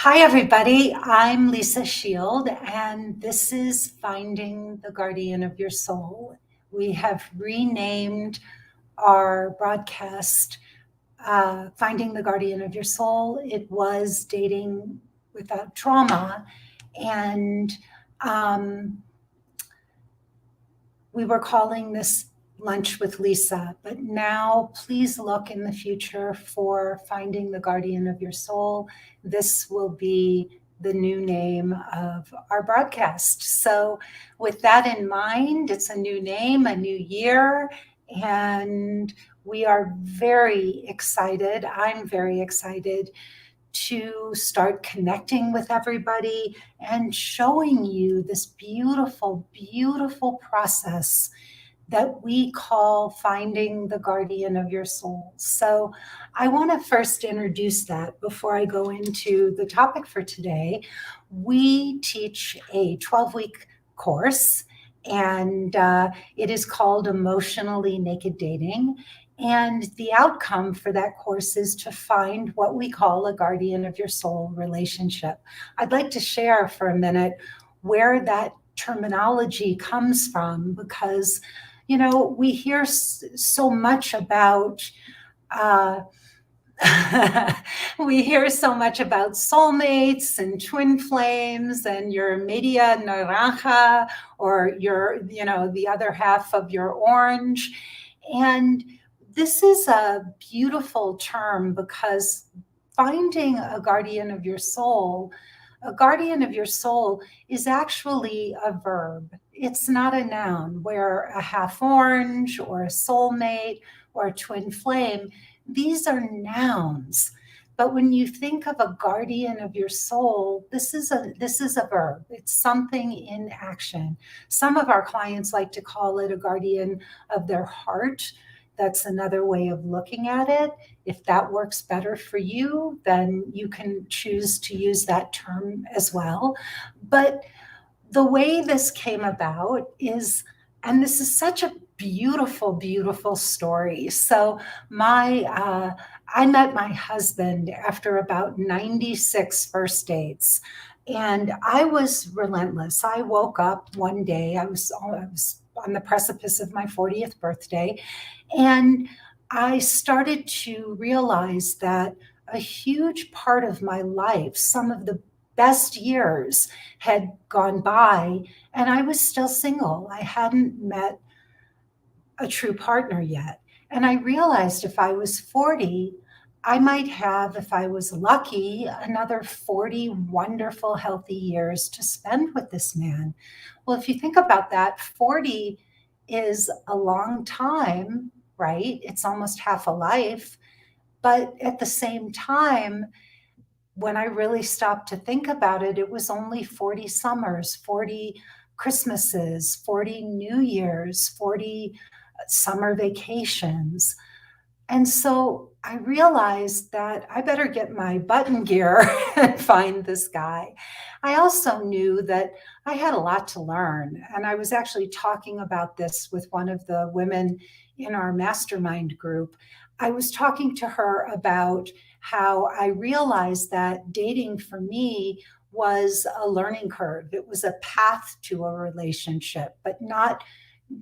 Hi, everybody. I'm Lisa Shield, and this is Finding the Guardian of Your Soul. We have renamed our broadcast Finding the Guardian of Your Soul. It was Dating Without Trauma, and um, we were calling this Lunch with Lisa, but now please look in the future for Finding the Guardian of Your Soul. This will be the new name of our broadcast. So, with that in mind, it's a new name, a new year, and we are very excited. I'm very excited to start connecting with everybody and showing you this beautiful, beautiful process that we call finding the guardian of your soul. So I want to first introduce that before I go into the topic for today. We teach a 12-week course, and it is called Emotionally Naked Dating. And the outcome for that course is to find what we call a guardian of your soul relationship. I'd like to share for a minute where that terminology comes from, because we hear so much about uh, we hear so much about soulmates and twin flames and your media naranja, or the other half of your orange. And this is a beautiful term because finding a guardian of your soul is actually a verb. It's not a noun, where a half orange or a soulmate or a twin flame, these are nouns. But when you think of a guardian of your soul, this is a verb. It's something in action. Some of our clients like to call it a guardian of their heart. That's another way of looking at it. If that works better for you, then you can choose to use that term as well. But the way this came about is, and this is such a beautiful, beautiful story. So I met my husband after about 96 first dates, and I was relentless. I woke up one day, I was on the precipice of my 40th birthday, and I started to realize that a huge part of my life, some of the best years, had gone by, and I was still single. I hadn't met a true partner yet. And I realized if I was 40, I might have, if I was lucky, another 40 wonderful, healthy years to spend with this man. Well, if you think about that, 40 is a long time, right? It's almost half a life. But at the same time, when I really stopped to think about it, it was only 40 summers, 40 Christmases, 40 New Year's, 40 summer vacations. And so I realized that I better get my butt in gear and find this guy. I also knew that I had a lot to learn. And I was actually talking about this with one of the women in our mastermind group. I was talking to her about how I realized that dating for me was a learning curve. It was a path to a relationship, but not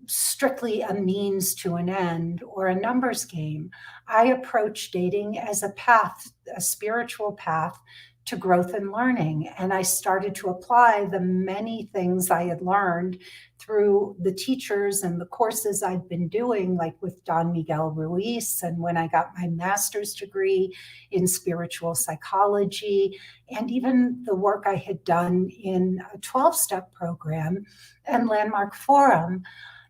strictly a means to an end or a numbers game. I approach dating as a path, a spiritual path to growth and learning. And I started to apply the many things I had learned through the teachers and the courses I'd been doing, like with Don Miguel Ruiz, and when I got my master's degree in spiritual psychology, and even the work I had done in a 12-step program and Landmark Forum.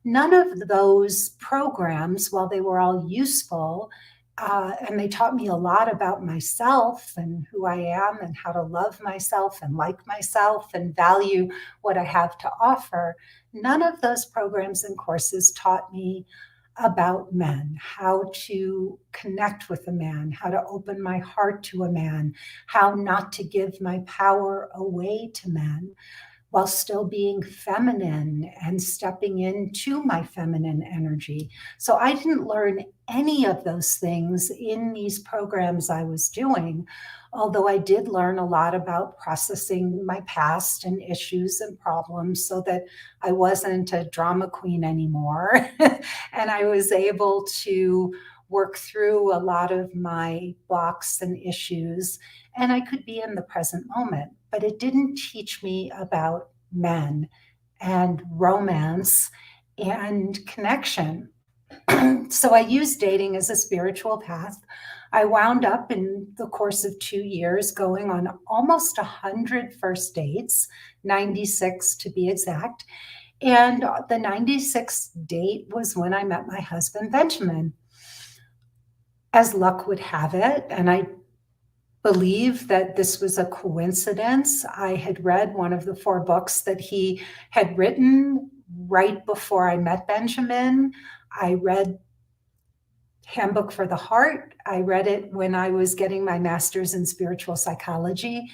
None of those programs, while they were all useful, and they taught me a lot about myself and who I am and how to love myself and like myself and value what I have to offer, none of those programs and courses taught me about men, how to connect with a man, how to open my heart to a man, how not to give my power away to men. while still being feminine and stepping into my feminine energy. So I didn't learn any of those things in these programs I was doing, although I did learn a lot about processing my past and issues and problems so that I wasn't a drama queen anymore. And I was able to work through a lot of my blocks and issues, and I could be in the present moment. But it didn't teach me about men and romance and connection. So I used dating as a spiritual path. I wound up in the course of 2 years going on almost 100 first dates, 96 to be exact. And the 96th date was when I met my husband, Benjamin. As luck would have it, and I believe that this was a coincidence, I had read one of the 4 books that he had written right before I met Benjamin. I read Handbook for the Heart. I read it when I was getting my master's in spiritual psychology.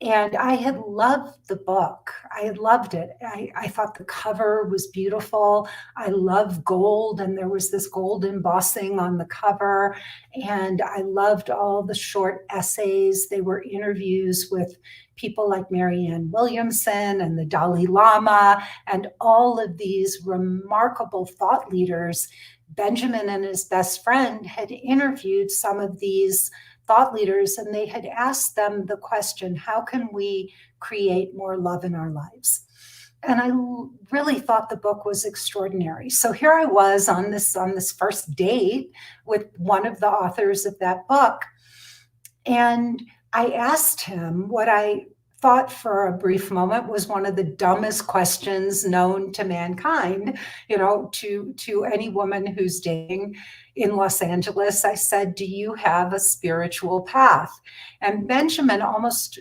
And I had loved the book. I had loved it. I thought the cover was beautiful. I love gold, and there was this gold embossing on the cover. And I loved all the short essays. They were interviews with people like Marianne Williamson and the Dalai Lama and all of these remarkable thought leaders. Benjamin and his best friend had interviewed some of these thought leaders, and they had asked them the question, how can we create more love in our lives? And I really thought the book was extraordinary. So here I was on this first date with one of the authors of that book. And I asked him what I thought for a brief moment was one of the dumbest questions known to mankind, to any woman who's dating in Los Angeles. I said, do you have a spiritual path? And Benjamin almost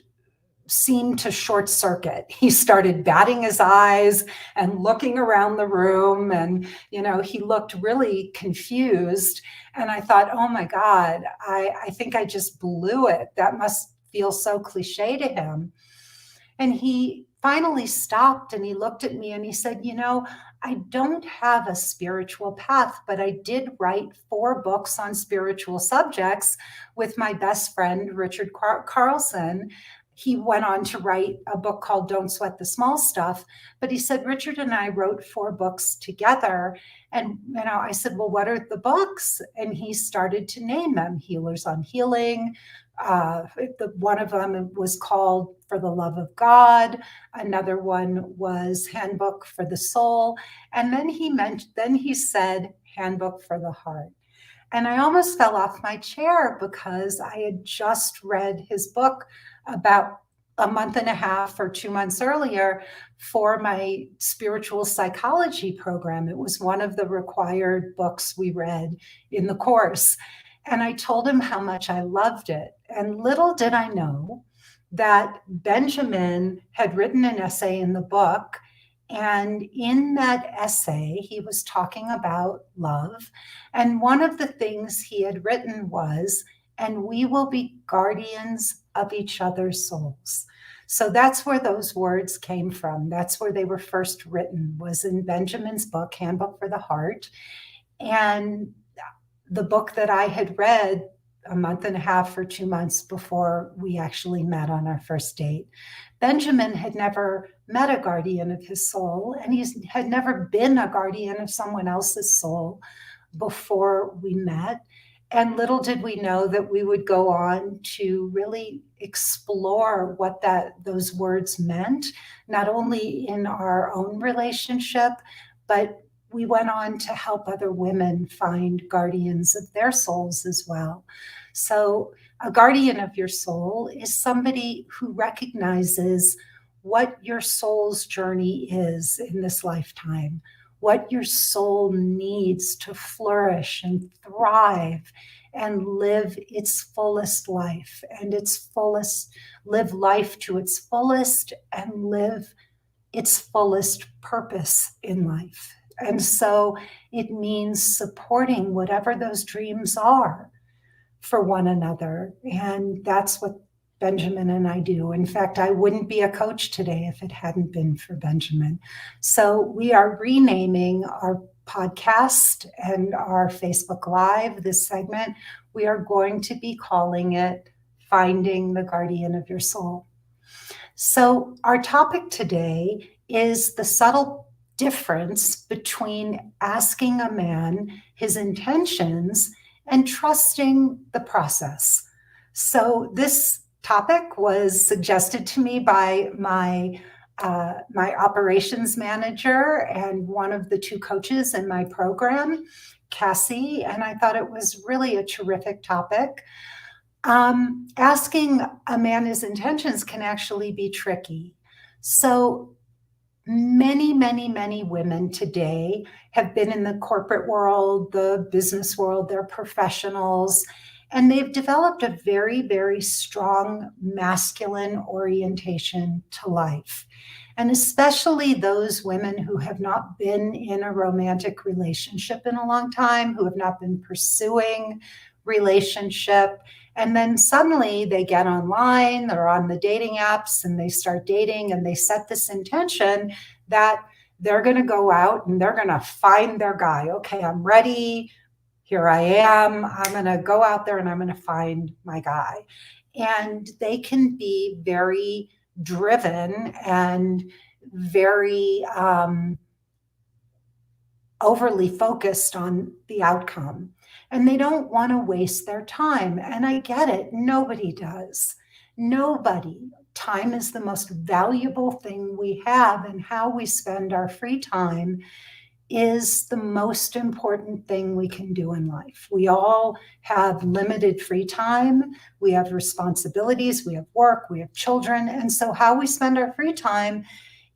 seemed to short circuit. He started batting his eyes and looking around the room, and he looked really confused. And I thought, oh my God, I think I just blew it. That must feel so cliche to him. And he finally stopped and he looked at me and he said, I don't have a spiritual path, but I did write 4 books on spiritual subjects with my best friend, Richard Carlson. He went on to write a book called Don't Sweat the Small Stuff. But he said, Richard and I wrote 4 books together. And, I said, well, what are the books? And he started to name them: Healers on Healing. One of them was called For the Love of God. Another one was Handbook for the Soul. And then he said Handbook for the Heart. And I almost fell off my chair because I had just read his book about a month and a half or 2 months earlier for my spiritual psychology program. It was one of the required books we read in the course. And I told him how much I loved it. And little did I know that Benjamin had written an essay in the book. And in that essay, he was talking about love. And one of the things he had written was, and we will be guardians of each other's souls. So that's where those words came from. That's where they were first written, was in Benjamin's book, Handbook for the Heart. And the book that I had read a month and a half or 2 months before we actually met on our first date. Benjamin had never met a guardian of his soul, and he had never been a guardian of someone else's soul before we met. And little did we know that we would go on to really explore what those words meant, not only in our own relationship, but we went on to help other women find guardians of their souls as well. So a guardian of your soul is somebody who recognizes what your soul's journey is in this lifetime, what your soul needs to flourish and thrive and live its fullest life live life to its fullest and live its fullest purpose in life. And so it means supporting whatever those dreams are for one another. And that's what Benjamin and I do. In fact, I wouldn't be a coach today if it hadn't been for Benjamin. So we are renaming our podcast and our Facebook Live, this segment. We are going to be calling it Finding the Guardian of Your Soul. So our topic today is the subtle difference between asking a man his intentions and trusting the process. So this topic was suggested to me by my operations manager and one of the two coaches in my program, Cassie, and I thought it was really a terrific topic. Asking a man his intentions can actually be tricky. So many women today have been in the corporate world, the business world, they're professionals, and they've developed a very strong masculine orientation to life. And especially those women who have not been in a romantic relationship in a long time, who have not been pursuing relationship. And then suddenly they get online, they're on the dating apps and they start dating and they set this intention that they're going to go out and they're going to find their guy. Okay, I'm ready. Here I am. I'm going to go out there and I'm going to find my guy. And they can be very driven and very overly focused on the outcome. And they don't want to waste their time. And I get it. Nobody does. Nobody. Time is the most valuable thing we have, and how we spend our free time is the most important thing we can do in life. We all have limited free time. We have responsibilities. We have work. We have children. And so how we spend our free time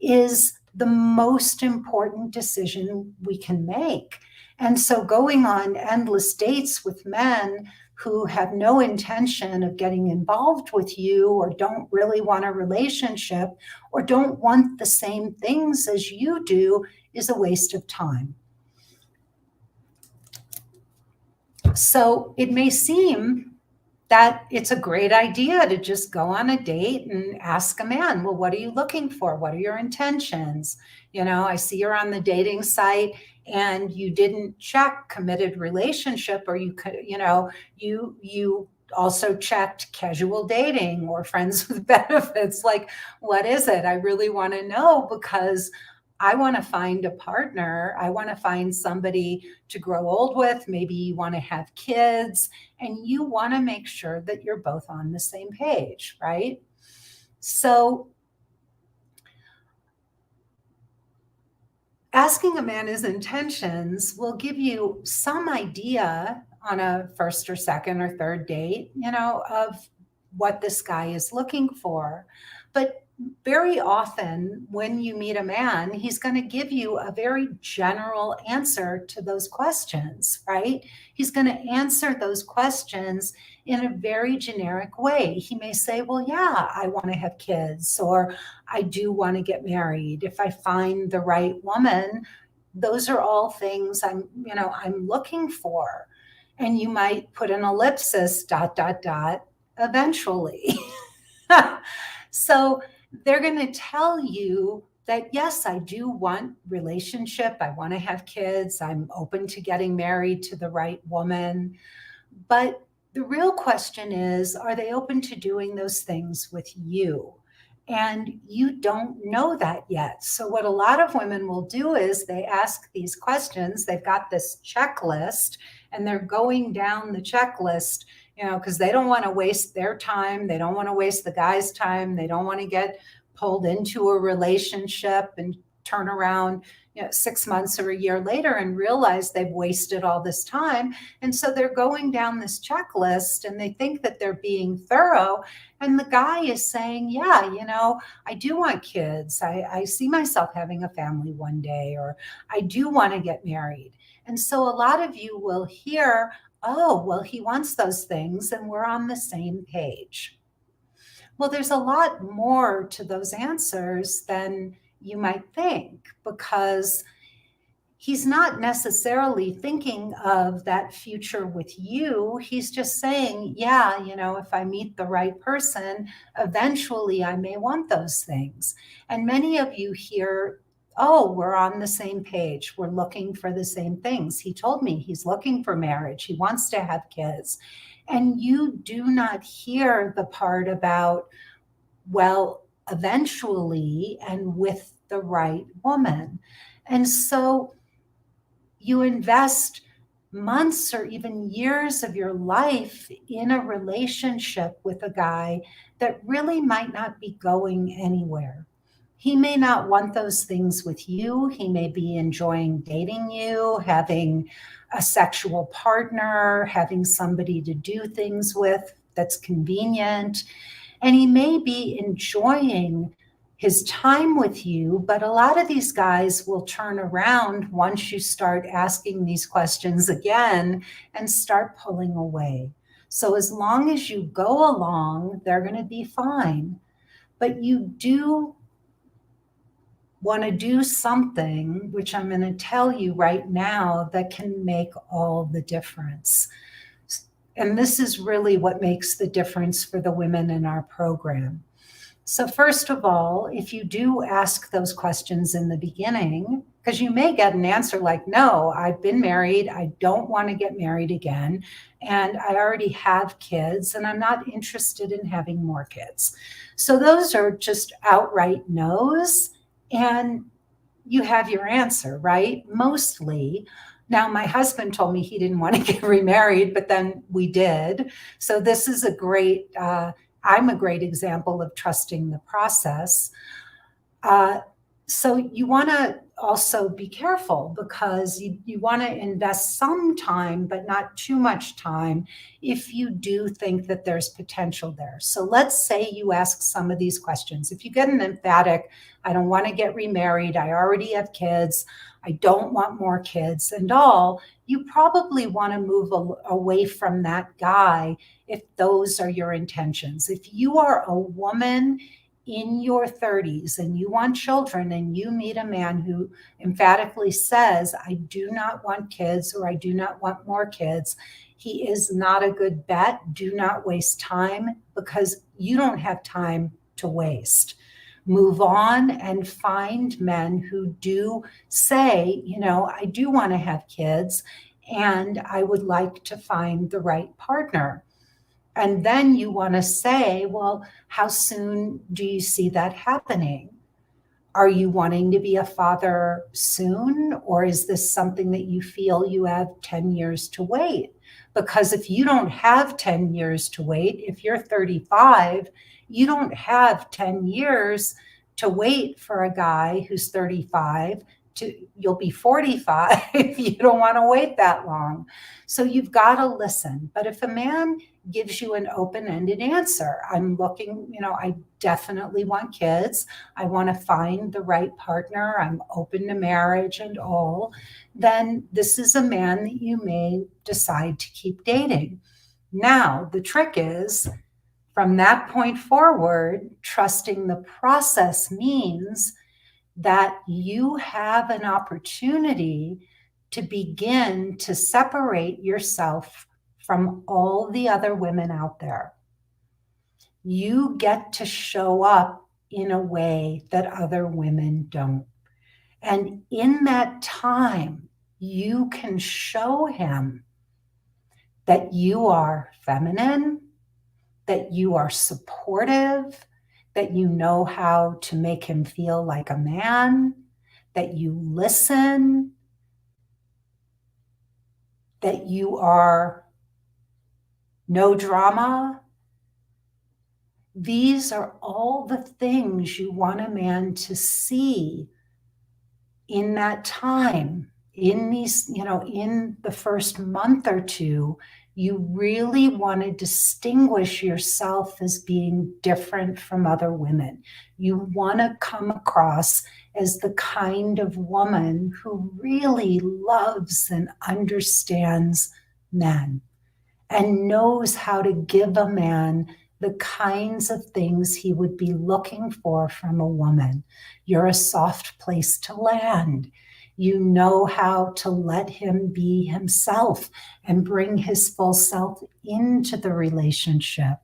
is the most important decision we can make. And so going on endless dates with men who have no intention of getting involved with you, or don't really want a relationship, or don't want the same things as you do, is a waste of time. So it may seem that it's a great idea to just go on a date and ask a man, well, what are you looking for? What are your intentions? You know, I see you're on the dating site and you didn't check committed relationship, or you could, you also checked casual dating or friends with benefits. Like, what is it? I really want to know, because I want to find a partner. I want to find somebody to grow old with. Maybe you want to have kids, and you want to make sure that you're both on the same page, right? So asking a man his intentions will give you some idea on a first or second or third date, of what this guy is looking for. But very often when you meet a man, he's going to give you a very general answer to those questions, right? He's going to answer those questions in a very generic way. He may say, well, yeah, I want to have kids, or I do want to get married. If I find the right woman, those are all things I'm looking for. And you might put an ellipsis, ... eventually. So they're going to tell you that, yes, I do want relationship. I want to have kids. I'm open to getting married to the right woman. But the real question is, are they open to doing those things with you? And you don't know that yet. So what a lot of women will do is they ask these questions. They've got this checklist and they're going down the checklist, because they don't want to waste their time. They don't want to waste the guy's time. They don't want to get pulled into a relationship and turn around 6 months or a year later and realize they've wasted all this time. And so they're going down this checklist and they think that they're being thorough. And the guy is saying, yeah, I do want kids. I see myself having a family one day, or I do want to get married. And so a lot of you will hear, oh, well, he wants those things and we're on the same page. Well, there's a lot more to those answers than you might think, because he's not necessarily thinking of that future with you. He's just saying, yeah, if I meet the right person, eventually I may want those things. And many of you hear, oh, we're on the same page. We're looking for the same things. He told me he's looking for marriage. He wants to have kids. And you do not hear the part about, well, eventually and with the right woman. And so you invest months or even years of your life in a relationship with a guy that really might not be going anywhere. He may not want those things with you. He may be enjoying dating you, having a sexual partner, having somebody to do things with that's convenient. And he may be enjoying his time with you, but a lot of these guys will turn around once you start asking these questions again and start pulling away. So as long as you go along, they're going to be fine. But you do want to do something, which I'm going to tell you right now, that can make all the difference. And this is really what makes the difference for the women in our program. So first of all, if you do ask those questions in the beginning, because you may get an answer like, no, I've been married, I don't want to get married again, and I already have kids, and I'm not interested in having more kids. So those are just outright no's, and you have your answer, right? Mostly. Now, my husband told me he didn't want to get remarried, but then we did. So this is a great I'm a great example of trusting the process. So you want to also be careful, because you want to invest some time, but not too much time, if you do think that there's potential there. So let's say you ask some of these questions. If you get an emphatic, I don't want to get remarried, I already have kids, I don't want more kids and all, you probably want to move away from that guy if those are your intentions. If you are a woman in your 30s and you want children and you meet a man who emphatically says, I do not want kids, or I do not want more kids, he is not a good bet. Do not waste time, because you don't have time to waste. Move on and find men who do say, I do want to have kids and I would like to find the right partner. And then you want to say, well, how soon do you see that happening? Are you wanting to be a father soon? Or is this something that you feel you have 10 years to wait? Because if you don't have 10 years to wait, if you're 35, you don't have 10 years to wait for a guy who's 35. You'll be 45. You don't want to wait that long. So you've got to listen. But if a man gives you an open-ended answer, I'm looking, I definitely want kids, I want to find the right partner, I'm open to marriage and all, then this is a man that you may decide to keep dating. Now, the trick is, from that point forward, trusting the process means that you have an opportunity to begin to separate yourself from all the other women out there. You get to show up in a way that other women don't. And in that time, you can show him that you are feminine, that you are supportive, that you know how to make him feel like a man, that you listen, that you are no drama. These are all the things you want a man to see in that time, in these, in the first month or two. You really want to distinguish yourself as being different from other women. You want to come across as the kind of woman who really loves and understands men and knows how to give a man the kinds of things he would be looking for from a woman. You're a soft place to land. You know how to let him be himself and bring his full self into the relationship.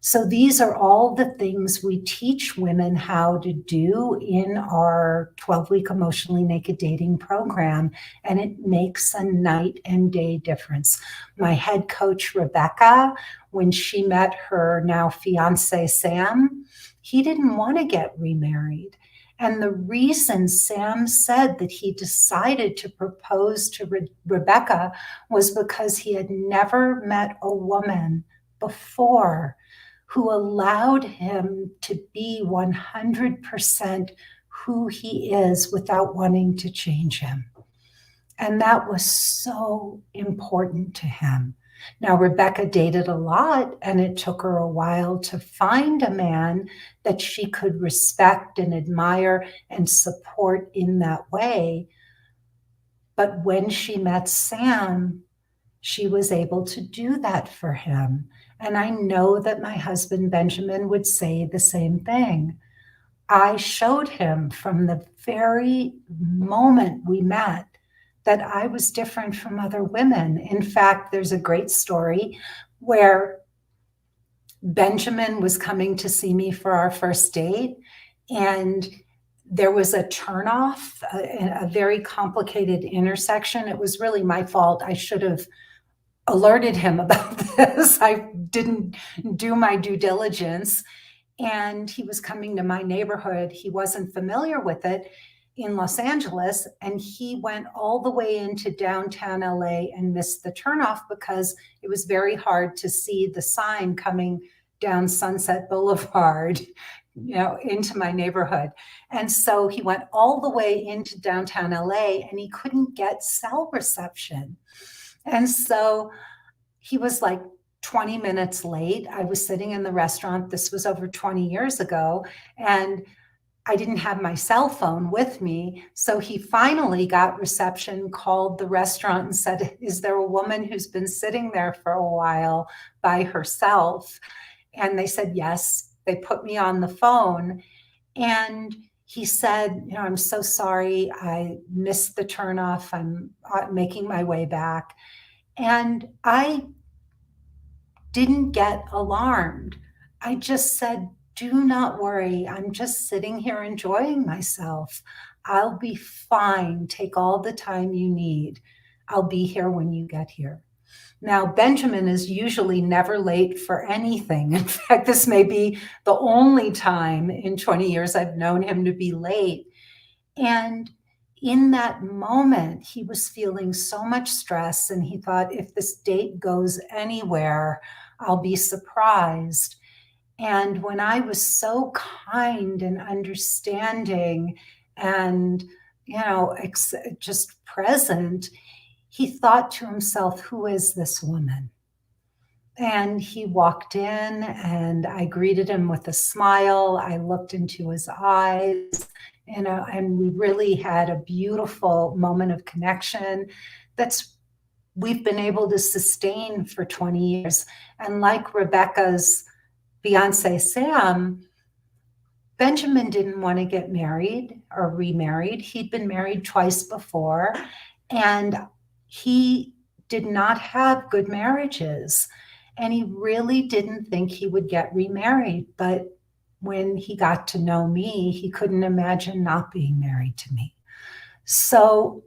So these are all the things we teach women how to do in our 12-week Emotionally Naked Dating program, and it makes a night and day difference. My head coach, Rebecca, when she met her now fiance, Sam, he didn't want to get remarried. And the reason Sam said that he decided to propose to Rebecca was because he had never met a woman before who allowed him to be 100% who he is without wanting to change him. And that was so important to him. Now, Rebecca dated a lot, and it took her a while to find a man that she could respect and admire and support in that way. But when she met Sam, she was able to do that for him. And I know that my husband, Benjamin, would say the same thing. I showed him from the very moment we met that I was different from other women. In fact, there's a great story where Benjamin was coming to see me for our first date, and there was a turnoff, a very complicated intersection. It was really my fault. I should have alerted him about this. I didn't do my due diligence. And he was coming to my neighborhood. He wasn't familiar with it in Los Angeles. And he went all the way into downtown LA and missed the turnoff because it was very hard to see the sign coming down Sunset Boulevard, into my neighborhood. And so he went all the way into downtown LA and he couldn't get cell reception. And so he was like 20 minutes late. I was sitting in the restaurant. This was over 20 years ago. And I didn't have my cell phone with me. So he finally got reception, called the restaurant and said, "Is there a woman who's been sitting there for a while by herself?" And they said, yes. They put me on the phone. And he said, "I'm so sorry. I missed the turnoff. I'm making my way back." And I didn't get alarmed. I just said, "Do not worry. I'm just sitting here enjoying myself. I'll be fine. Take all the time you need. I'll be here when you get here." Now, Benjamin is usually never late for anything. In fact, this may be the only time in 20 years I've known him to be late. And in that moment, he was feeling so much stress, and he thought, if this date goes anywhere, I'll be surprised. And when I was so kind and understanding and, just present, he thought to himself, who is this woman? And he walked in and I greeted him with a smile. I looked into his eyes, and we really had a beautiful moment of connection we've been able to sustain for 20 years. And like Rebecca's fiance, Sam, Benjamin didn't want to get married or remarried. He'd been married twice before, and he did not have good marriages. And he really didn't think he would get remarried. But when he got to know me, he couldn't imagine not being married to me. So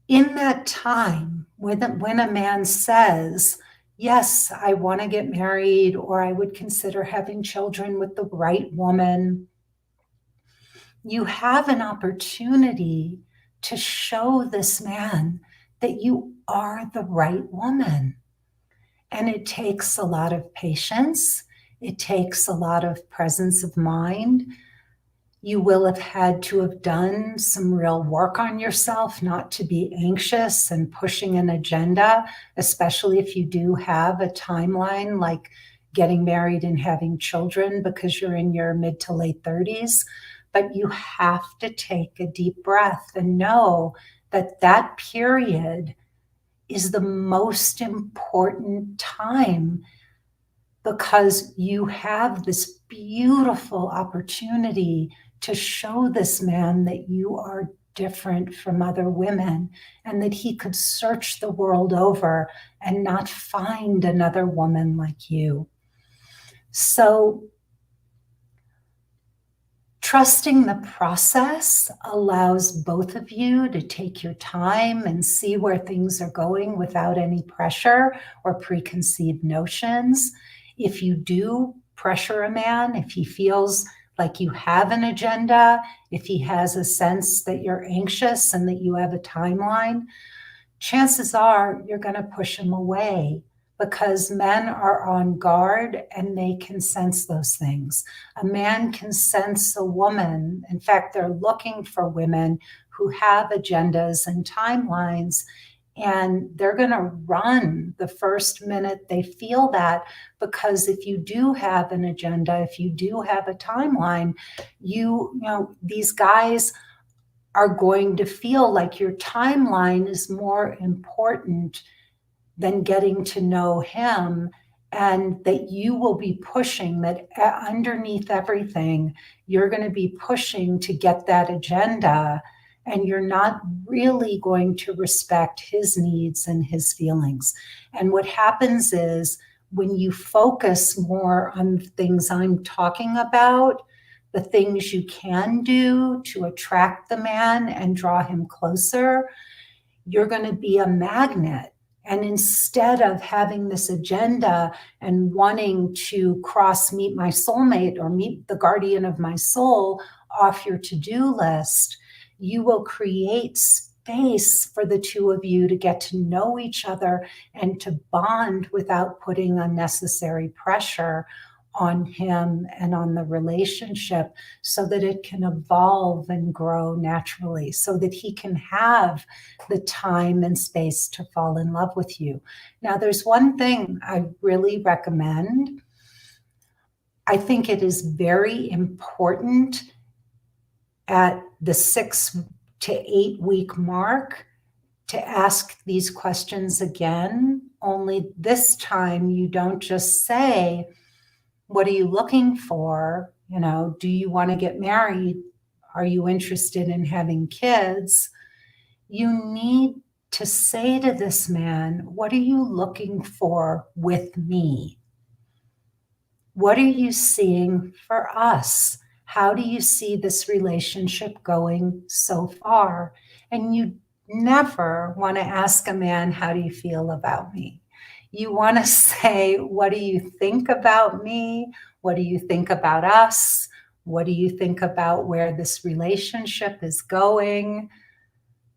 in that time, when a man says, yes, I want to get married, or I would consider having children with the right woman, you have an opportunity to show this man that you are the right woman. And it takes a lot of patience. It takes a lot of presence of mind. You will have had to have done some real work on yourself, not to be anxious and pushing an agenda, especially if you do have a timeline like getting married and having children because you're in your mid to late 30s. But you have to take a deep breath and know that that period is the most important time, because you have this beautiful opportunity to show this man that you are different from other women, and that he could search the world over and not find another woman like you. So trusting the process allows both of you to take your time and see where things are going without any pressure or preconceived notions. If you do pressure a man, if he feels like you have an agenda, if he has a sense that you're anxious and that you have a timeline, chances are you're going to push him away, because men are on guard and they can sense those things. A man can sense a woman. In fact, they're looking for women who have agendas and timelines, and they're going to run the first minute they feel that, because if you do have an agenda, if you do have a timeline, you know, these guys are going to feel like your timeline is more important than getting to know him, and that you will be pushing, that underneath everything, you're going to be pushing to get that agenda, and you're not really going to respect his needs and his feelings. And what happens is, when you focus more on the things I'm talking about, the things you can do to attract the man and draw him closer, you're going to be a magnet. And instead of having this agenda and wanting to meet my soulmate or meet the guardian of my soul off your to-do list, you will create space for the two of you to get to know each other and to bond without putting unnecessary pressure on him and on the relationship, so that it can evolve and grow naturally, so that he can have the time and space to fall in love with you. Now, there's one thing I really recommend. I think it is very important at the 6 to 8 week mark to ask these questions again, only this time you don't just say, what are you looking for? You know, do you want to get married? Are you interested in having kids? You need to say to this man, what are you looking for with me? What are you seeing for us? How do you see this relationship going so far? And you never want to ask a man, how do you feel about me? You want to say, what do you think about me? What do you think about us? What do you think about where this relationship is going?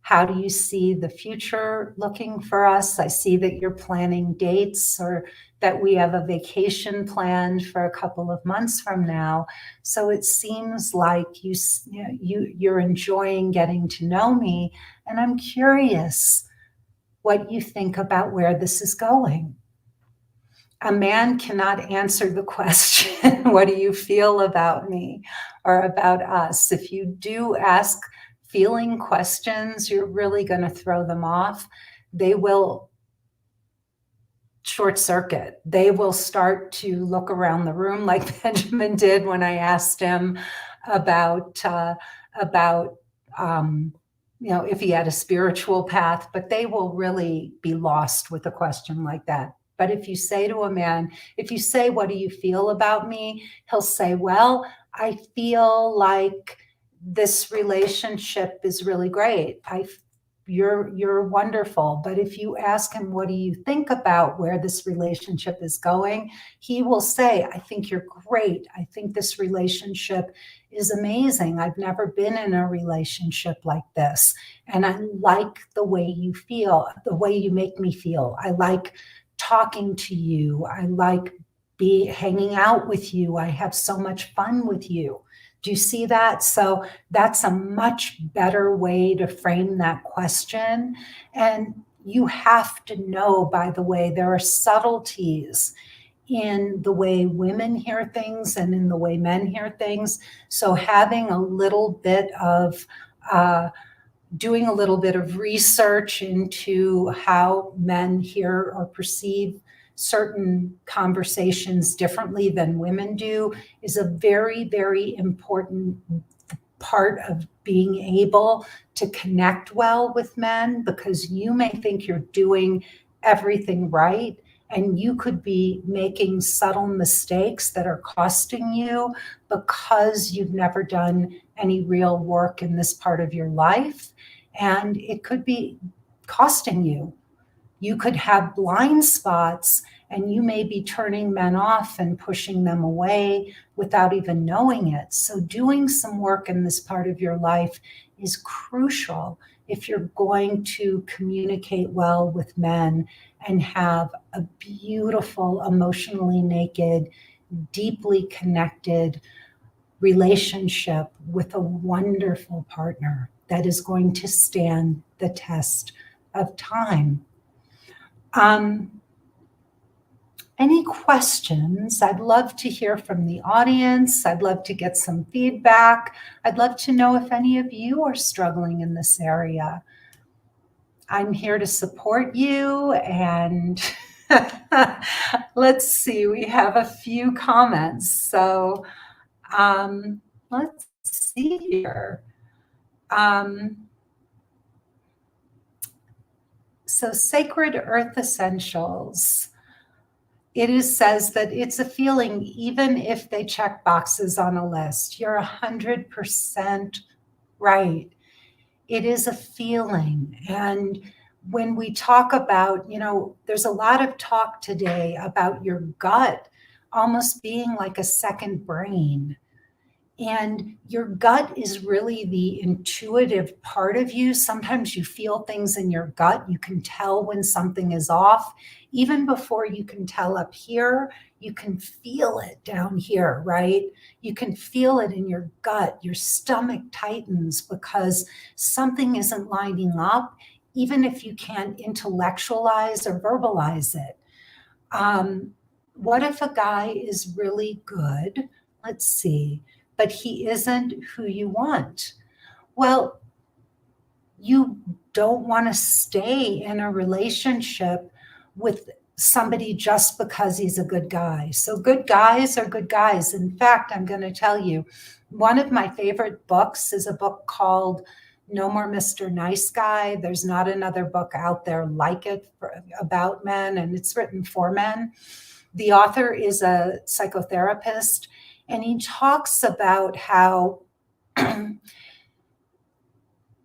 How do you see the future looking for us? I see that you're planning dates, or that we have a vacation planned for a couple of months from now. So it seems like you're enjoying getting to know me, and I'm curious what you think about where this is going. A man cannot answer the question, what do you feel about me or about us? If you do ask feeling questions, you're really going to throw them off. They will short circuit. They will start to look around the room, like Benjamin did when I asked him about if he had a spiritual path, but they will really be lost with a question like that. But if you say to a man, if you say, what do you feel about me? He'll say, well, I feel like this relationship is really great. You're wonderful. But if you ask him, what do you think about where this relationship is going? He will say, I think you're great. I think this relationship is amazing. I've never been in a relationship like this. And I like the way you feel, the way you make me feel. I like talking to you. I like hanging out with you. I have so much fun with you. Do you see that? So that's a much better way to frame that question. And you have to know, by the way, there are subtleties in the way women hear things and in the way men hear things. So having a little bit of doing a little bit of research into how men hear or perceive certain conversations differently than women do is a very, very important part of being able to connect well with men, because you may think you're doing everything right, and you could be making subtle mistakes that are costing you because you've never done any real work in this part of your life. And it could be costing you. You could have blind spots, and you may be turning men off and pushing them away without even knowing it. So doing some work in this part of your life is crucial if you're going to communicate well with men and have a beautiful, emotionally naked, deeply connected relationship with a wonderful partner that is going to stand the test of time. Any questions? I'd love to hear from the audience. I'd love to get some feedback. I'd love to know if any of you are struggling in this area. I'm here to support you, and let's see, we have a few comments. So let's see here. So Sacred Earth Essentials, says that it's a feeling even if they check boxes on a list. You're 100% right. It is a feeling. And when we talk about, there's a lot of talk today about your gut almost being like a second brain. And your gut is really the intuitive part of you. Sometimes you feel things in your gut. You can tell when something is off. Even before you can tell up here, you can feel it down here, right? You can feel it in your gut. Your stomach tightens because something isn't lining up, even if you can't intellectualize or verbalize it. What if a guy is really good? Let's see. But he isn't who you want. Well, you don't want to stay in a relationship with somebody just because he's a good guy. So good guys are good guys. In fact, I'm going to tell you, one of my favorite books is a book called No More Mr. Nice Guy. There's not another book out there like it about men, and it's written for men. The author is a psychotherapist, and he talks about how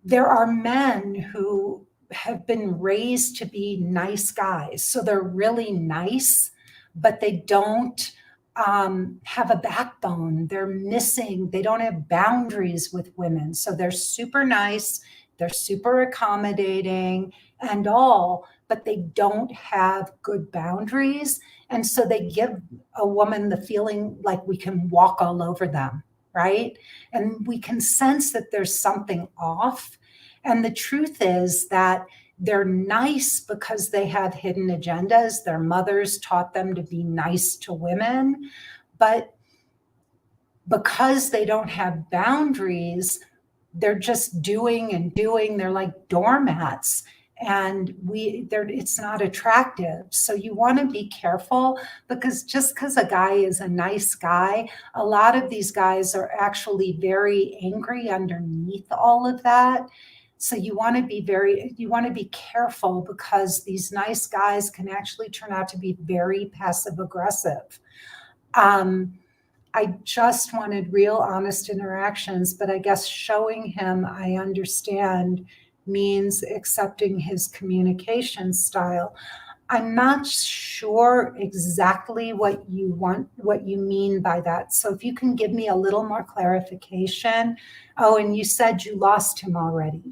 there are men who have been raised to be nice guys. So they're really nice, but they don't have a backbone. They're missing, they don't have boundaries with women. So they're super nice, they're super accommodating and all, but they don't have good boundaries. And so they give a woman the feeling like we can walk all over them, right? And we can sense that there's something off. And the truth is that they're nice because they have hidden agendas. Their mothers taught them to be nice to women. But because they don't have boundaries, they're just doing and doing. They're like doormats. And it's not attractive. So you want to be careful, because just because a guy is a nice guy, a lot of these guys are actually very angry underneath all of that. So you want to be careful, because these nice guys can actually turn out to be very passive aggressive. I just wanted real honest interactions, but I guess showing him I understand means accepting his communication style. I'm not sure exactly what you mean by that. So if you can give me a little more clarification. Oh, and you said you lost him already.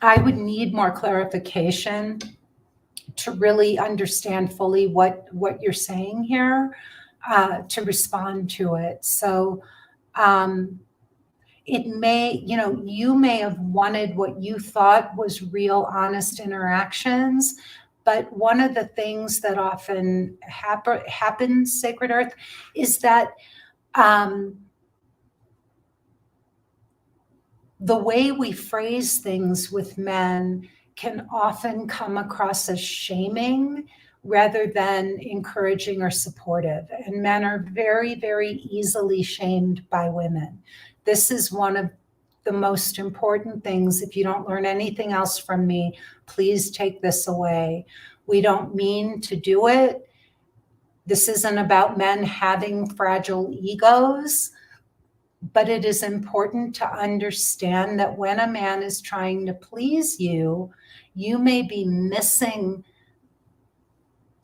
I would need more clarification to really understand fully what you're saying here, to respond to it. So it may, you may have wanted what you thought was real, honest interactions. But one of the things that often happens, Sacred Earth, is that the way we phrase things with men can often come across as shaming, rather than encouraging or supportive. And men are very, very easily shamed by women. This is one of the most important things. If you don't learn anything else from me, please take this away. We don't mean to do it. This isn't about men having fragile egos, but it is important to understand that when a man is trying to please you, you may be missing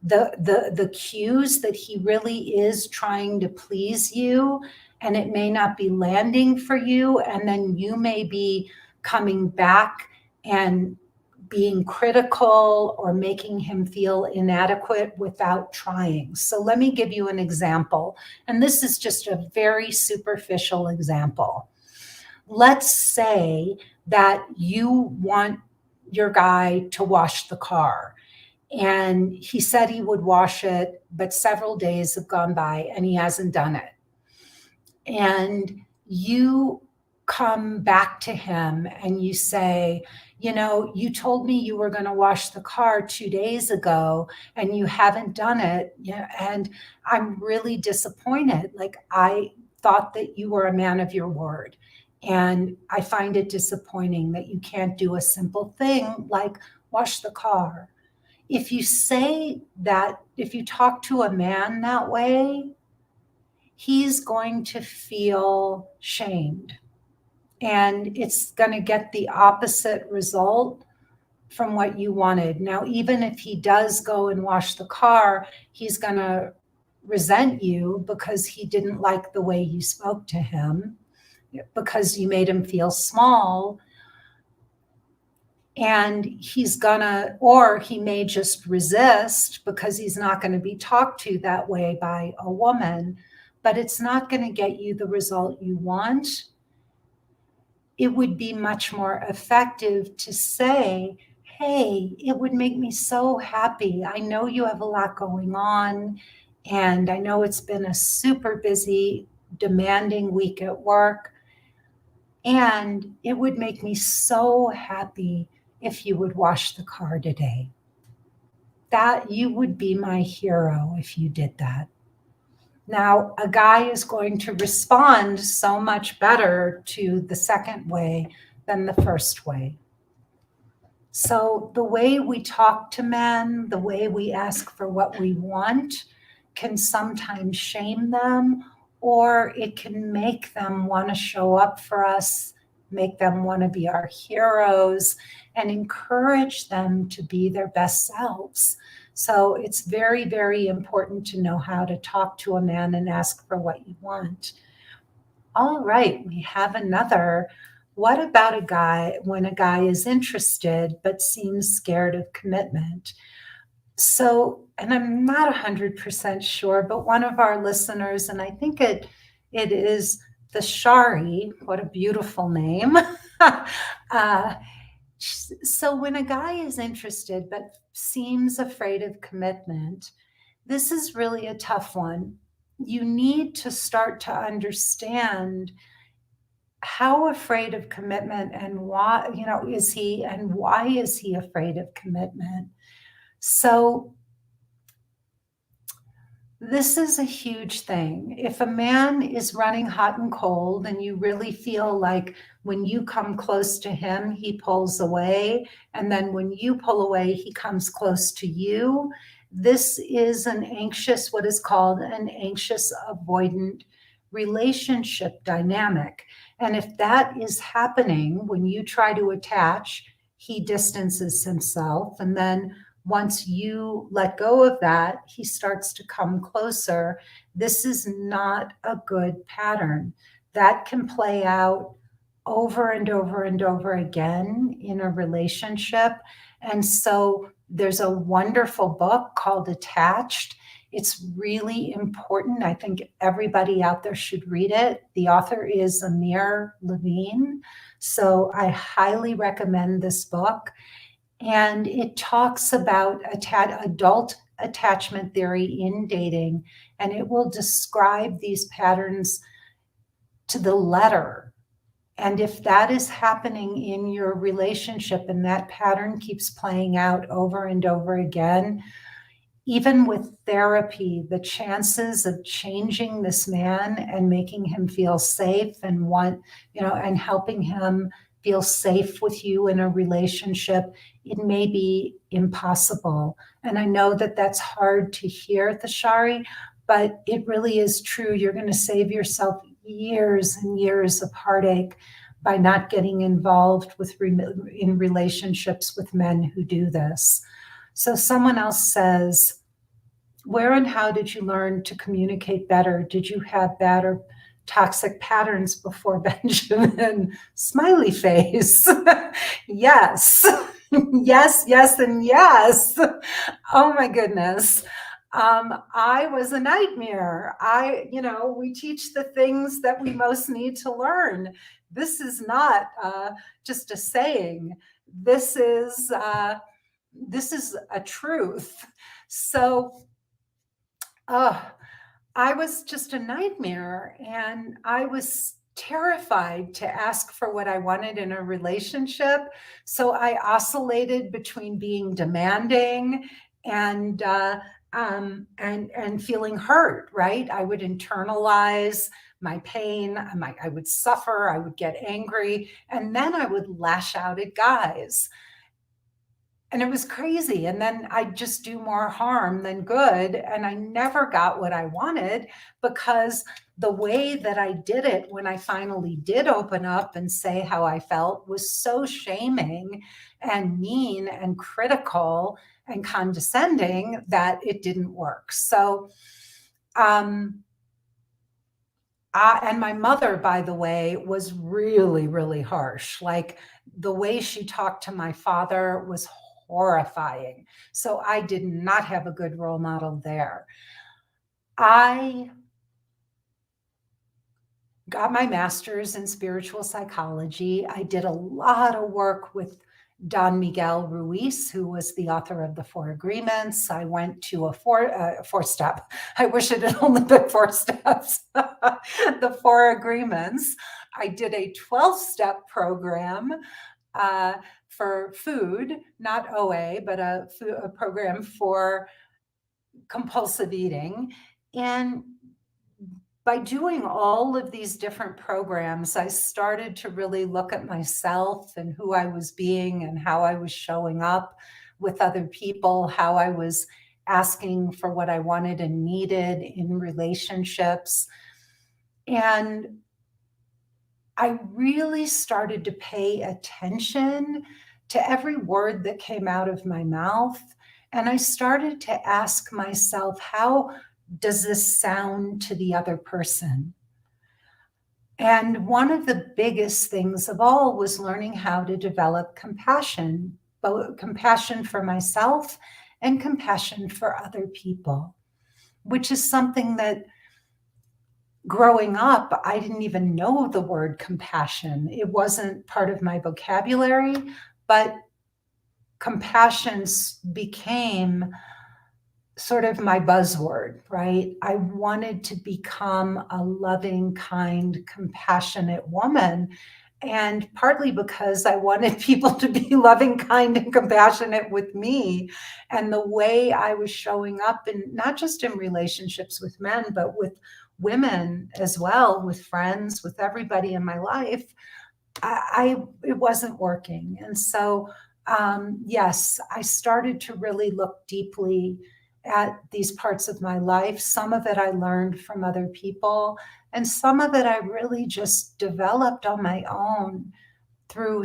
the cues that he really is trying to please you, and it may not be landing for you, and then you may be coming back and being critical or making him feel inadequate without trying. So let me give you an example, and this is just a very superficial example. Let's say that you want your guy to wash the car, and he said he would wash it, but several days have gone by and he hasn't done it. And you come back to him and you say, you know, you told me you were going to wash the car 2 days ago and you haven't done it. Yeah, and I'm really disappointed. Like, I thought that you were a man of your word. And I find it disappointing that you can't do a simple thing like wash the car. If you say that, if you talk to a man that way, he's going to feel shamed. And it's going to get the opposite result from what you wanted. Now, even if he does go and wash the car, he's going to resent you because he didn't like the way you spoke to him, because you made him feel small. And he's gonna, or he may just resist because he's not going to be talked to that way by a woman, but it's not going to get you the result you want. It would be much more effective to say, hey, it would make me so happy. I know you have a lot going on, and I know it's been a super busy, demanding week at work, and it would make me so happy if you would wash the car today. That you would be my hero if you did that. Now, a guy is going to respond so much better to the second way than the first way. So the way we talk to men, the way we ask for what we want, can sometimes shame them, or it can make them want to show up for us, make them want to be our heroes, and encourage them to be their best selves. So it's very, very important to know how to talk to a man and ask for what you want. All right, we have another. What about a guy when a guy is interested but seems scared of commitment? So, and I'm not 100% sure, but one of our listeners, and I think it is the Shari, what a beautiful name. So when a guy is interested but seems afraid of commitment, this is really a tough one. You need to start to understand how afraid of commitment and why, is he, and why is he afraid of commitment? So this is a huge thing. If a man is running hot and cold and you really feel like when you come close to him, he pulls away, and then when you pull away, he comes close to you, this is what is called an anxious avoidant relationship dynamic. And if that is happening when you try to attach, he distances himself, and then once you let go of that, he starts to come closer. This is not a good pattern. That can play out over and over and over again in a relationship. And so there's a wonderful book called Attached. It's really important. I think everybody out there should read it. The author is Amir Levine. So I highly recommend this book. And it talks about adult attachment theory in dating, and it will describe these patterns to the letter. And if that is happening in your relationship and that pattern keeps playing out over and over again, even with therapy, the chances of changing this man and making him feel safe and and helping him feel safe with you in a relationship, it may be impossible. And I know that that's hard to hear, Thashari, but it really is true. You're going to save yourself years and years of heartache by not getting involved in relationships with men who do this. So someone else says, where and how did you learn to communicate better? Did you have bad or toxic patterns before Benjamin? Smiley face. Yes. Yes, yes, and yes. Oh my goodness. I was a nightmare. We teach the things that we most need to learn. This is not just a saying. This is a truth. So, I was just a nightmare, and I was terrified to ask for what I wanted in a relationship. So I oscillated between being demanding and and feeling hurt. Right? I would internalize my pain. I would suffer. I would get angry, and then I would lash out at guys. And it was crazy. And then I'd just do more harm than good. And I never got what I wanted because the way that I did it when I finally did open up and say how I felt was so shaming and mean and critical and condescending that it didn't work. So, and my mother, by the way, was really, really harsh. Like the way she talked to my father was horrifying. So I did not have a good role model there. I got my master's in spiritual psychology. I did a lot of work with Don Miguel Ruiz, who was the author of the Four Agreements. I went to a four-step. I wish it had only been 4 steps. The Four Agreements. I did a 12-step program for food, not OA, but a program for compulsive eating. And by doing all of these different programs, I started to really look at myself and who I was being and how I was showing up with other people, how I was asking for what I wanted and needed in relationships. And I really started to pay attention to every word that came out of my mouth. And I started to ask myself, how does this sound to the other person? And one of the biggest things of all was learning how to develop compassion, both compassion for myself and compassion for other people, which is something that growing up, I didn't even know the word compassion. It wasn't part of my vocabulary, but compassion became sort of my buzzword, right? I wanted to become a loving, kind, compassionate woman. And partly because I wanted people to be loving, kind, and compassionate with me. And the way I was showing up, in not just in relationships with men, but with women as well, with friends, with everybody in my life, it wasn't working. And so, yes, I started to really look deeply at these parts of my life. Some of it I learned from other people, and some of it I really just developed on my own through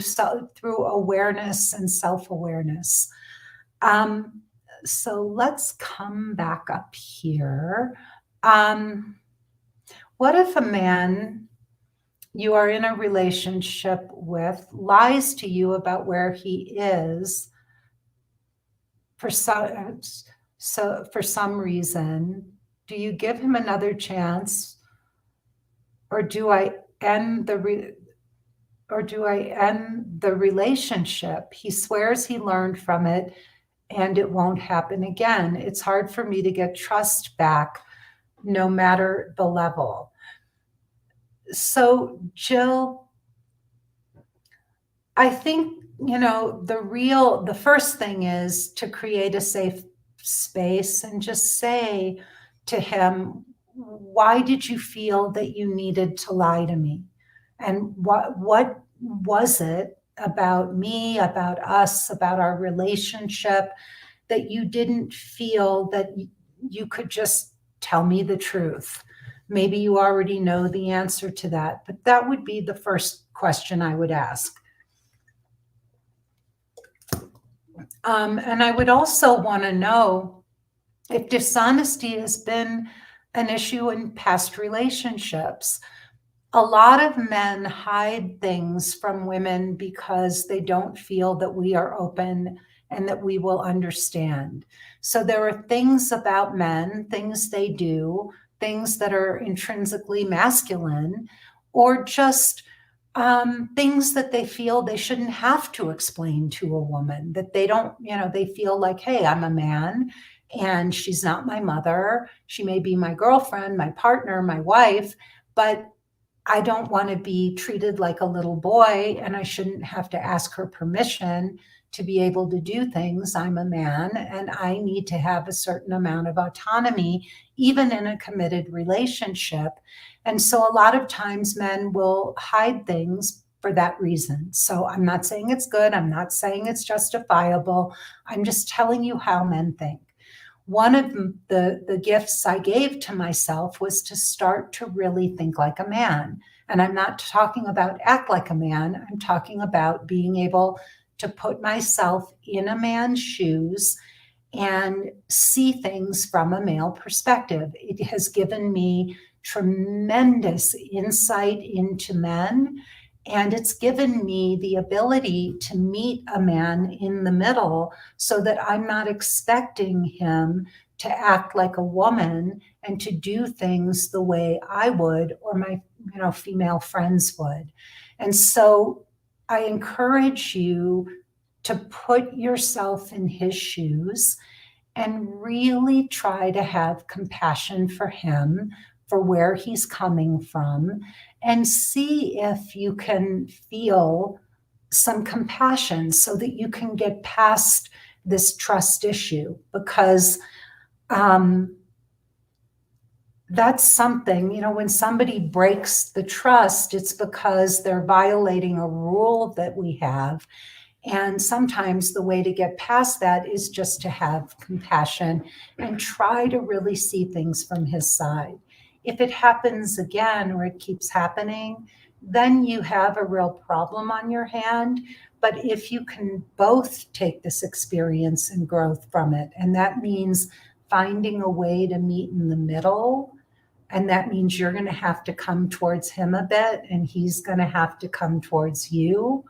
awareness and self-awareness. So let's come back up here. What if a man you are in a relationship with lies to you about where he is for some reason? Do you give him another chance, or do I end the relationship? He swears he learned from it and it won't happen again. It's hard for me to get trust back, no matter the level. So, Jill, I think, the first thing is to create a safe space and just say to him, why did you feel that you needed to lie to me? And what was it about me, about us, about our relationship that you didn't feel that you could just tell me the truth? Maybe you already know the answer to that, but that would be the first question I would ask. And I would also want to know if dishonesty has been an issue in past relationships. A lot of men hide things from women because they don't feel that we are open and that we will understand. So there are things about men, things they do, things that are intrinsically masculine, or just things that they feel they shouldn't have to explain to a woman, that they don't, they feel like, hey, I'm a man and she's not my mother. She may be my girlfriend, my partner, my wife, but I don't want to be treated like a little boy, and I shouldn't have to ask her permission to be able to do things. I'm a man and I need to have a certain amount of autonomy, even in a committed relationship. And so a lot of times men will hide things for that reason. So I'm not saying it's good. I'm not saying it's justifiable. I'm just telling you how men think. One of the gifts I gave to myself was to start to really think like a man. And I'm not talking about act like a man. I'm talking about being able to put myself in a man's shoes and see things from a male perspective. It has given me tremendous insight into men. And it's given me the ability to meet a man in the middle so that I'm not expecting him to act like a woman and to do things the way I would or my female friends would. And so I encourage you to put yourself in his shoes and really try to have compassion for him, for where he's coming from, and see if you can feel some compassion so that you can get past this trust issue. Because that's something, when somebody breaks the trust, it's because they're violating a rule that we have. And sometimes the way to get past that is just to have compassion and try to really see things from his side. If it happens again or it keeps happening, then you have a real problem on your hand. But if you can both take this experience and growth from it, and that means finding a way to meet in the middle, and that means you're going to have to come towards him a bit and he's going to have to come towards you,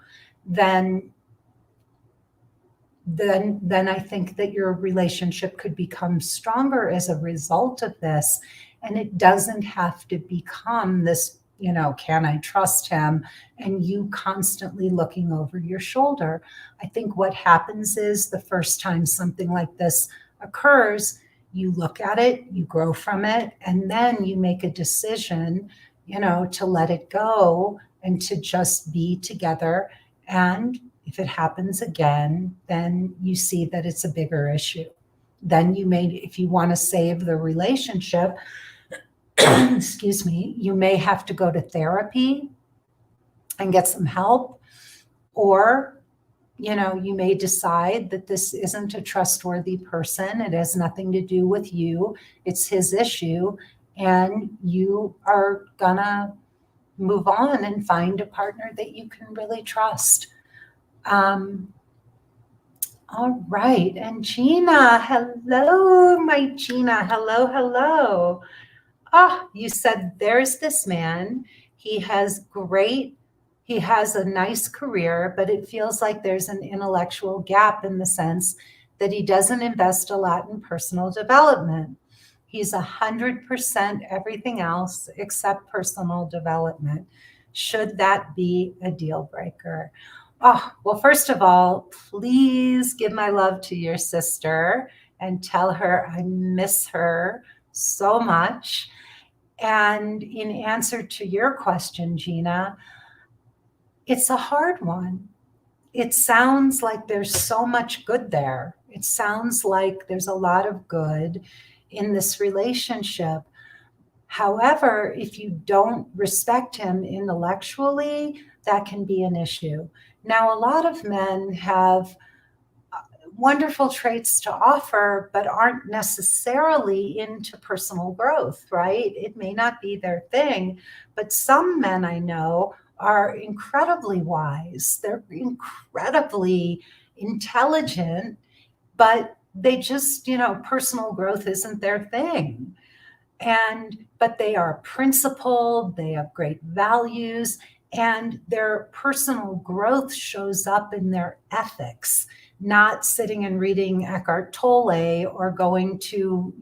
then I think that your relationship could become stronger as a result of this. And it doesn't have to become this, can I trust him? And you constantly looking over your shoulder. I think what happens is the first time something like this occurs, you look at it, you grow from it, and then you make a decision, to let it go and to just be together. And if it happens again, then you see that it's a bigger issue. Then if you want to save the relationship, excuse me, you may have to go to therapy and get some help. Or, you may decide that this isn't a trustworthy person. It has nothing to do with you. It's his issue. And you are gonna move on and find a partner that you can really trust. All right. And Gina, hello, my Gina. Hello. Oh, you said there's this man. He has a nice career, but it feels like there's an intellectual gap in the sense that he doesn't invest a lot in personal development. He's 100% everything else except personal development. Should that be a deal breaker? Oh, well, first of all, please give my love to your sister and tell her I miss her so much. And in answer to your question, Gina, it's a hard one. It sounds like there's so much good there. It sounds like there's a lot of good in this relationship. However, if you don't respect him intellectually, that can be an issue. Now, a lot of men have wonderful traits to offer, but aren't necessarily into personal growth, right? It may not be their thing, but some men I know are incredibly wise. They're incredibly intelligent, but they just, personal growth isn't their thing. But they are principled, they have great values, and their personal growth shows up in their ethics, not sitting and reading Eckhart Tolle or going to,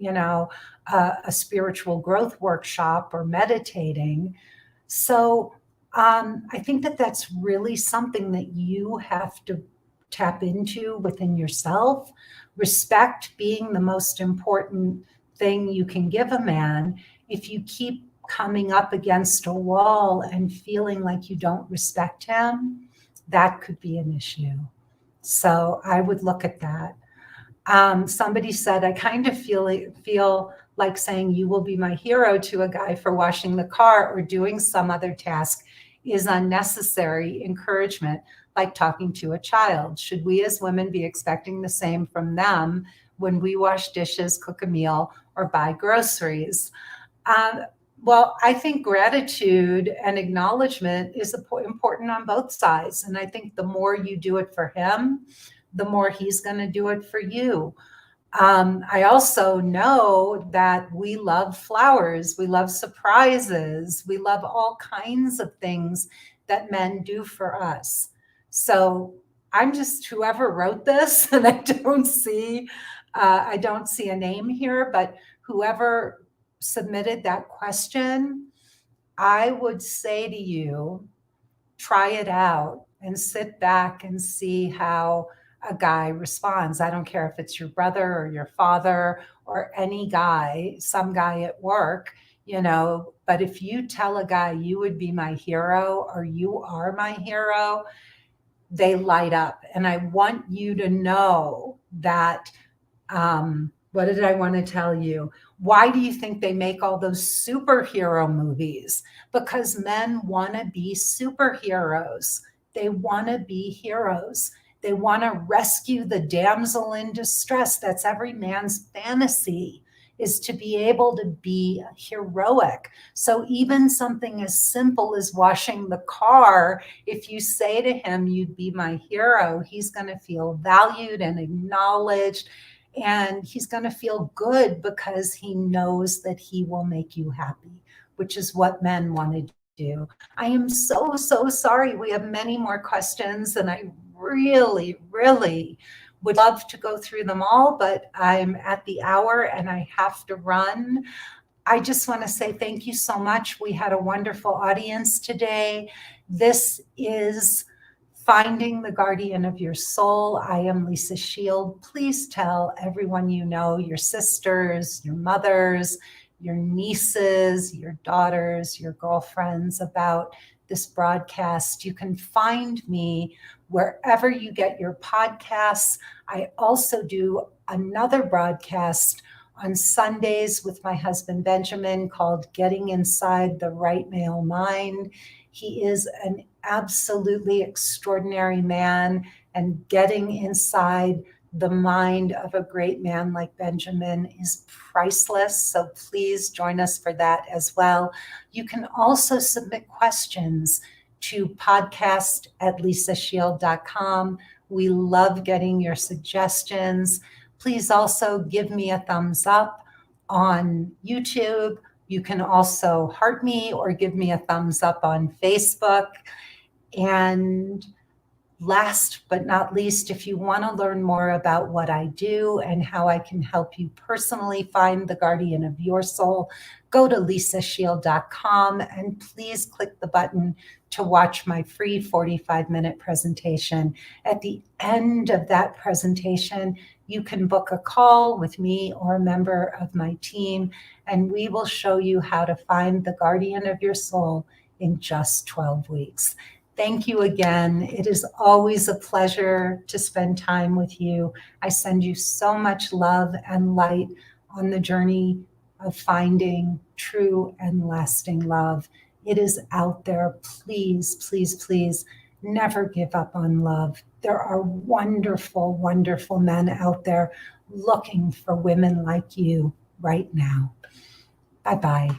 a spiritual growth workshop or meditating. So I think that that's really something that you have to tap into within yourself. Respect being the most important thing you can give a man. If you keep coming up against a wall and feeling like you don't respect him, that could be an issue. So I would look at that. Somebody said, I kind of feel like saying you will be my hero to a guy for washing the car or doing some other task is unnecessary encouragement, like talking to a child. Should we as women be expecting the same from them when we wash dishes, cook a meal, or buy groceries? Well, I think gratitude and acknowledgement is important on both sides. And I think the more you do it for him, the more he's going to do it for you. I also know that we love flowers, we love surprises, we love all kinds of things that men do for us. So I'm just whoever wrote this, and I don't see a name here, but whoever submitted that question, I would say to you, try it out and sit back and see how a guy responds. I don't care if it's your brother or your father or any guy, some guy at work, but if you tell a guy you would be my hero or you are my hero, they light up. And I want you to know that, what did I want to tell you? Why do you think they make all those superhero movies? Because men want to be superheroes. They want to be heroes. They want to rescue the damsel in distress. That's every man's fantasy, is to be able to be heroic. So even something as simple as washing the car, if you say to him, you'd be my hero, he's going to feel valued and acknowledged. And he's going to feel good because he knows that he will make you happy, which is what men want to do. I am so, so sorry. We have many more questions, and I really, really would love to go through them all, but I'm at the hour and I have to run. I just want to say thank you so much. We had a wonderful audience today. This is Finding the Guardian of Your Soul. I am Lisa Shield. Please tell everyone you know, your sisters, your mothers, your nieces, your daughters, your girlfriends, about this broadcast. You can find me wherever you get your podcasts. I also do another broadcast on Sundays with my husband Benjamin called Getting Inside the Right Male Mind. He is an absolutely extraordinary man, and getting inside the mind of a great man like Benjamin is priceless. So please join us for that as well. You can also submit questions to podcast@lisashield.com. We love getting your suggestions. Please also give me a thumbs up on YouTube. You can also heart me or give me a thumbs up on Facebook. And last but not least, if you want to learn more about what I do and how I can help you personally find the guardian of your soul, go to lisashield.com and please click the button to watch my free 45-minute presentation. At the end of that presentation, you can book a call with me or a member of my team, and we will show you how to find the guardian of your soul in just 12 weeks. Thank you again. It is always a pleasure to spend time with you. I send you so much love and light on the journey of finding true and lasting love. It is out there. Please, please, please never give up on love. There are wonderful, wonderful men out there looking for women like you right now. Bye-bye.